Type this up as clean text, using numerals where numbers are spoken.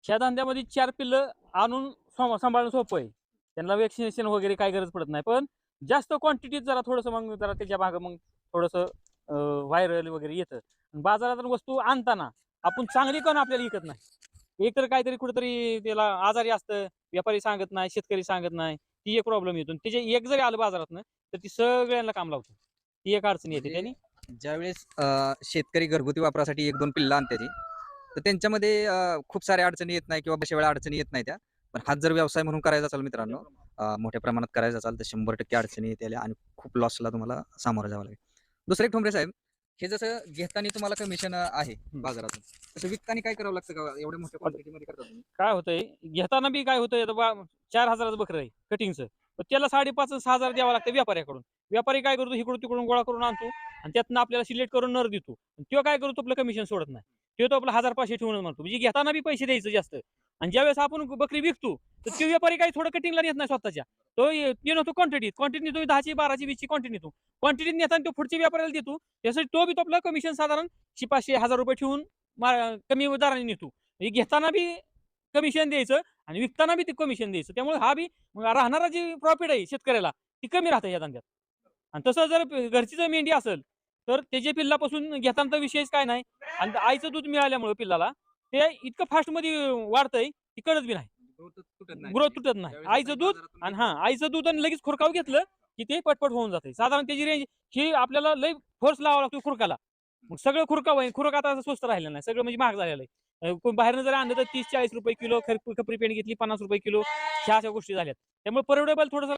ह्या धंद्यामध्ये 4 पिल्लं आणून सांभाळणं सोपं आहे. त्यांना वॅक्सिनेशन वगैरे काही गरज पडत नाही. पण जास्त क्वांटिटीत जरा थोडंसं मग जरा त्याच्या मागं मग थोडंसं व्हायरल वगैरे येतं. बाजारात वस्तू आणताना आपण चांगली पण आपल्याला विकत नाही. एकतर काहीतरी कुठेतरी त्याला आजारी असतं, व्यापारी सांगत नाही, शेतकरी सांगत नाही. ती एक प्रॉब्लेम येतो. त्याचे एक जरी आलं बाजारातनं, तर ती सगळ्यांना काम लावतं. ती एक अडचण येते म्हणजे त्यानी. ज्यावेळेस शेतकरी घरगुती वापरासाठी 1-2 पिल्लं आणते तर त्यांच्यामध्ये खूप साऱ्या अडचणी येत नाही किंवा बऱ्याच वेळा अडचणी येत नाही त्या. पण हाच जर व्यवसाय म्हणून करायचा असेल मित्रांनो, मोठ्या प्रमाणात करायचा असेल तर 100% अडचणी येतील आणि खूप लॉसला तुम्हाला सामोरं जावं लागेल. दुसरं एक ठोंबरे साहेब, हे जसं घेताना तुम्हाला कमिशन आहे बाजारातून, तसं विकताना काय करावं लागतं का? एवढ्या मोठ्या क्वांटिटीमध्ये करता तुम्ही? काय होतंय, घेताना बी काय होतंय, आता 4,000चं बकरं आहे कटिंगचं. पण त्याला 5,500-6,000 द्यावं लागतं व्यापाऱ्याकडून. व्यापारी काय करतो, इकडून-तिकडून गोळा करून आणतो आणि त्यातनं आपल्याला सिलेक्ट करून नर देतो. तो काय करतो, आपलं कमिशन सोडत नाही. तो आपलं 1,000-500 ठेवून म्हणतो. म्हणजे घेताना बी पैसे द्यायचे जास्त. आणि ज्यावेळेस आपण बकरी विकतो, तर तो व्यापारी काही थोडं कटिंगला नेत नाही स्वतःच्या. तो नेतो क्वांटिटीत नेतो, 10ची, 12ची, 20ची क्वांटिटी नेतो. क्वांटिटीत नेताना तो पुढच्या व्यापाऱ्याला देतो. त्यासाठी तो बी तो आपलं कमिशन साधारण 500-1,000 ठेवून कमी दराने नेतो. म्हणजे घेताना बी कमिशन द्यायचं आणि विकताना बी ते कमिशन द्यायचं. त्यामुळे हा बी राहणारा जी प्रॉफिट आहे शेतकऱ्याला ती कमी राहते या धंद्यात. आणि तसं जर घरची जर मेंढी असेल, तर त्याच्या पिल्लापासून घेताना तर विषयच काय नाही. आणि आईचं दूध मिळाल्यामुळे पिल्लाला ते इतकं फास्टमध्ये वाढतंय, ती कळत बी नाही. ग्रोथ तुटत नाही. आईचं दूध आणि आईचं दूध आणि लगेच खुरकाव घेतलं, की ते पटपट होऊन जाते. साधारण त्याची रेंज ही आपल्याला लई फोर्स लावावा लागतो खुरकाला. मग सगळं खुरकाव आहे. खुरक आता स्वस्त राहिलेलं नाही. सगळं म्हणजे महाग झालेलं आहे. कोण बाहेरनं जर आणलं तर 30-40 रुपये किलो, खपरी पेंड घेतली ₹50 किलो. ह्या अशा गोष्टी झाल्यात. त्यामुळे परवडेबल थोडंसं